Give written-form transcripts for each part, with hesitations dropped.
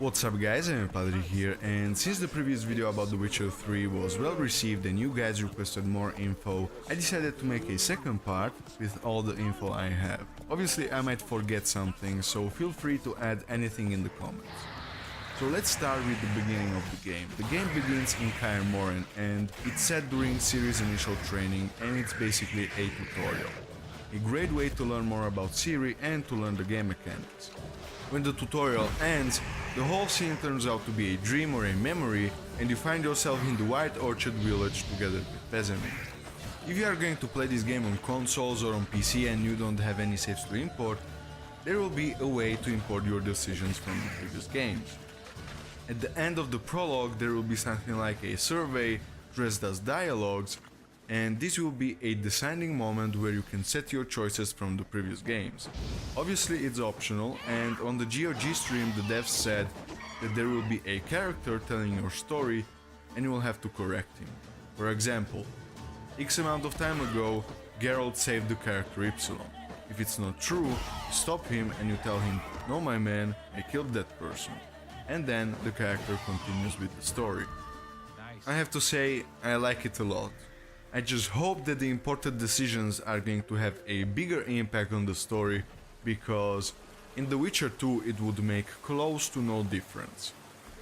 What's up guys, I'm Padre here, and since the previous video about The Witcher 3 was well received and you guys requested more info, I decided to make a second part with all the info I have. Obviously I might forget something, so feel free to add anything in the comments. So let's start with the beginning of the game. The game begins in Kaer Morhen and it's set during Cirie's initial training, and it's basically a tutorial. A great way to learn more about Cirie and to learn the game mechanics. When the tutorial ends, the whole scene turns out to be a dream or a memory, and you find yourself in the White Orchard village together with Vesemir. If you are going to play this game on consoles or on PC and you don't have any saves to import, there will be a way to import your decisions from the previous games. At the end of the prologue there will be something like a survey dressed as dialogues, and this will be a deciding moment where you can set your choices from the previous games. Obviously it's optional, and on the GOG stream the devs said that there will be a character telling your story and you will have to correct him. For example, X amount of time ago Geralt saved the character Y. If it's not true, stop him and you tell him, "No my man, I killed that person." And then the character continues with the story. I have to say, I like it a lot. I just hope that the imported decisions are going to have a bigger impact on the story, because in The Witcher 2 it would make close to no difference.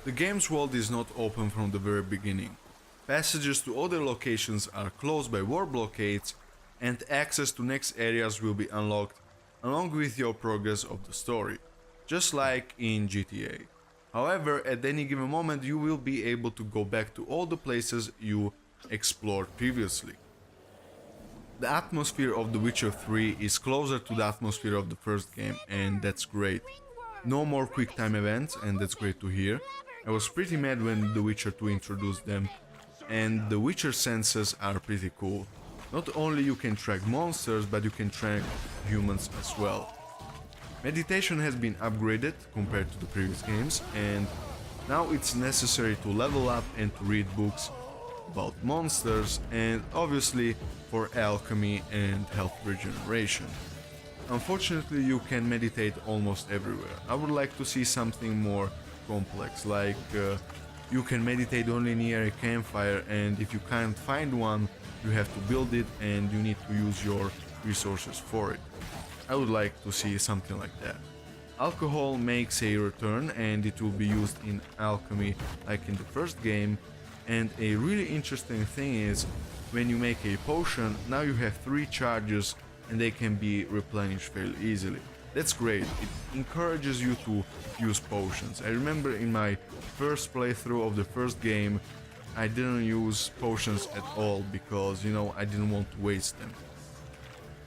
The game's world is not open from the very beginning. Passages to other locations are closed by war blockades, and access to next areas will be unlocked along with your progress of the story, just like in GTA. However, at any given moment you will be able to go back to all the places you explored previously. The atmosphere of The Witcher 3 is closer to the atmosphere of the first game, and that's great. No more quick time events, and that's great to hear. I was pretty mad when The Witcher 2 introduced them, and the Witcher senses are pretty cool. Not only you can track monsters, but you can track humans as well. Meditation has been upgraded compared to the previous games, and now it's necessary to level up and to read books about monsters, and obviously for alchemy and health regeneration. Unfortunately you can meditate almost everywhere. I would like to see something more complex, like you can meditate only near a campfire, and if you can't find one you have to build it and you need to use your resources for it. I would like to see something like that. Alcohol makes a return and it will be used in alchemy like in the first game. And a really interesting thing is, when you make a potion, now you have 3 charges and they can be replenished fairly easily. That's great, it encourages you to use potions. I remember in my first playthrough of the first game, I didn't use potions at all because, I didn't want to waste them.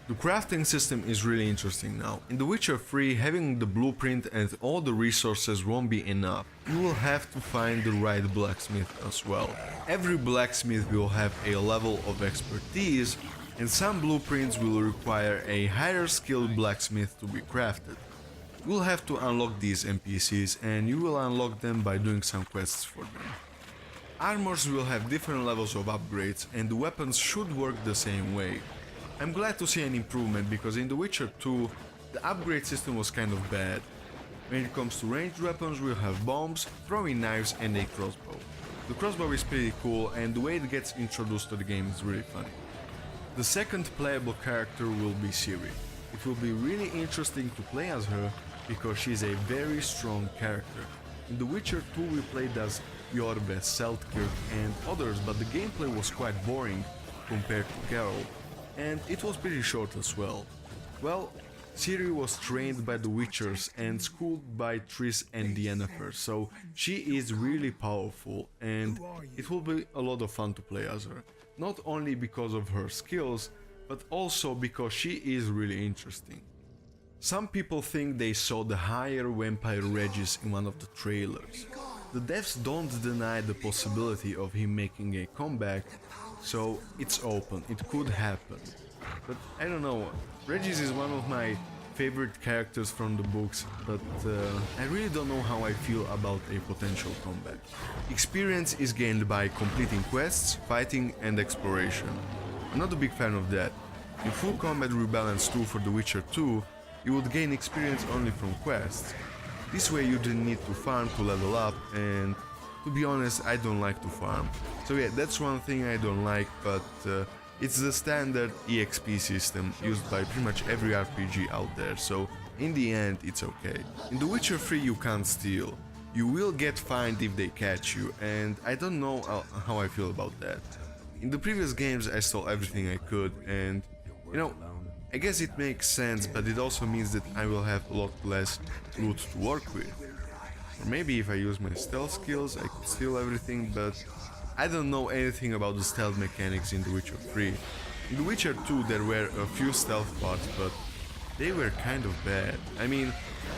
The crafting system is really interesting now. In The Witcher 3, having the blueprint and all the resources won't be enough. You will have to find the right blacksmith as well. Every blacksmith will have a level of expertise, and some blueprints will require a higher skilled blacksmith to be crafted. You will have to unlock these NPCs, and you will unlock them by doing some quests for them. Armors will have different levels of upgrades, and the weapons should work the same way. I'm glad to see an improvement, because in The Witcher 2 the upgrade system was kind of bad. When it comes to ranged weapons we'll have bombs, throwing knives and a crossbow. The crossbow is pretty cool, and the way it gets introduced to the game is really funny. The second playable character will be Cirie. It will be really interesting to play as her because she's a very strong character. In The Witcher 2 we played as Yorve, Seltkirk and others, but the gameplay was quite boring compared to Geralt. And it was pretty short as well. Well, Cirie was trained by the Witchers and schooled by Triss and Yennefer, so she is really powerful, and it will be a lot of fun to play as her. Not only because of her skills, but also because she is really interesting. Some people think they saw the higher vampire Regis in one of the trailers. The devs don't deny the possibility of him making a comeback, so it's open, it could happen. But I don't know, Regis is one of my favorite characters from the books, but I really don't know how I feel about a potential comeback. Experience is gained by completing quests, fighting and exploration. I'm not a big fan of that. In Full Combat Rebalance 2 for The Witcher 2, you would gain experience only from quests. This way you didn't need to farm to level up, and to be honest, I don't like to farm. So yeah, that's one thing I don't like, but it's the standard EXP system used by pretty much every RPG out there, so in the end it's okay. In The Witcher 3 you can't steal. You will get fined if they catch you, and I don't know how I feel about that. In the previous games I stole everything I could, and you know, I guess it makes sense, but it also means that I will have a lot less loot to work with. Or maybe if I use my stealth skills I could steal everything, but I don't know anything about the stealth mechanics in The Witcher 3. In The Witcher 2 there were a few stealth parts, but they were kind of bad. I mean,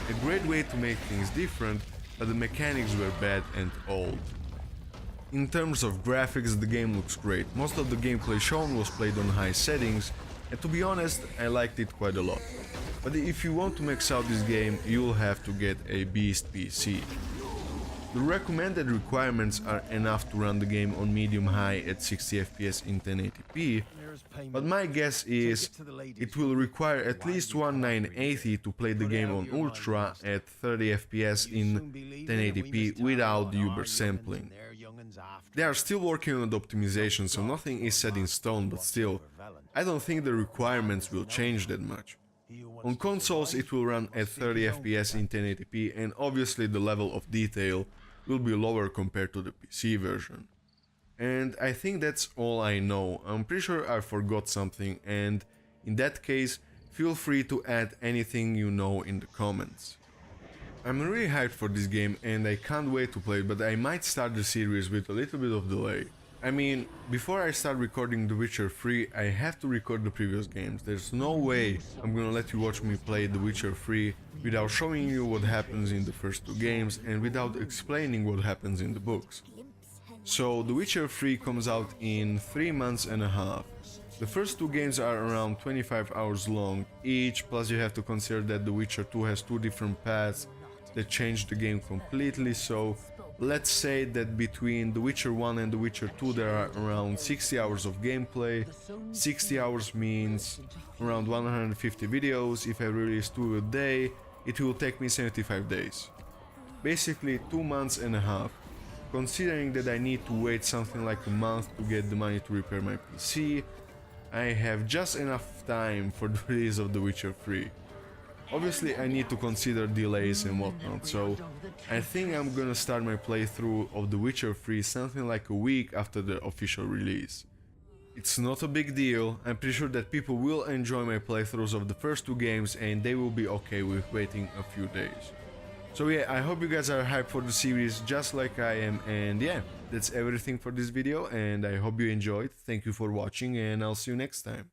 a great way to make things different, but the mechanics were bad and old. In terms of graphics, the game looks great. Most of the gameplay shown was played on high settings, and to be honest, I liked it quite a lot. But if you want to max out this game, you'll have to get a beast PC. The recommended requirements are enough to run the game on medium-high at 60 FPS in 1080p, but my guess is it will require at least one 980 to play the game on Ultra at 30 FPS in 1080p without the Uber sampling. They are still working on the optimization, so nothing is set in stone, but still, I don't think the requirements will change that much. On consoles it will run at 30 FPS in 1080p, and obviously the level of detail will be lower compared to the PC version. And I think that's all I know. I'm pretty sure I forgot something, and in that case, feel free to add anything you know in the comments. I'm really hyped for this game and I can't wait to play it, but I might start the series with a little bit of delay. I mean, before I start recording The Witcher 3, I have to record the previous games. There's no way I'm gonna let you watch me play The Witcher 3 without showing you what happens in the first two games and without explaining what happens in the books. So The Witcher 3 comes out in 3 months and a half. The first two games are around 25 hours long each, plus you have to consider that The Witcher 2 has two different paths that change the game completely, so let's say that between The Witcher 1 and The Witcher 2 there are around 60 hours of gameplay. 60 hours means around 150 videos. If I release 2 a day, it will take me 75 days. Basically 2 months and a half. Considering that I need to wait something like a month to get the money to repair my PC, I have just enough time for the release of The Witcher 3. Obviously I need to consider delays and whatnot, so I think I'm gonna start my playthrough of The Witcher 3 something like a week after the official release. It's not a big deal, I'm pretty sure that people will enjoy my playthroughs of the first two games and they will be okay with waiting a few days. So yeah, I hope you guys are hyped for the series just like I am, and yeah, that's everything for this video and I hope you enjoyed. Thank you for watching and I'll see you next time.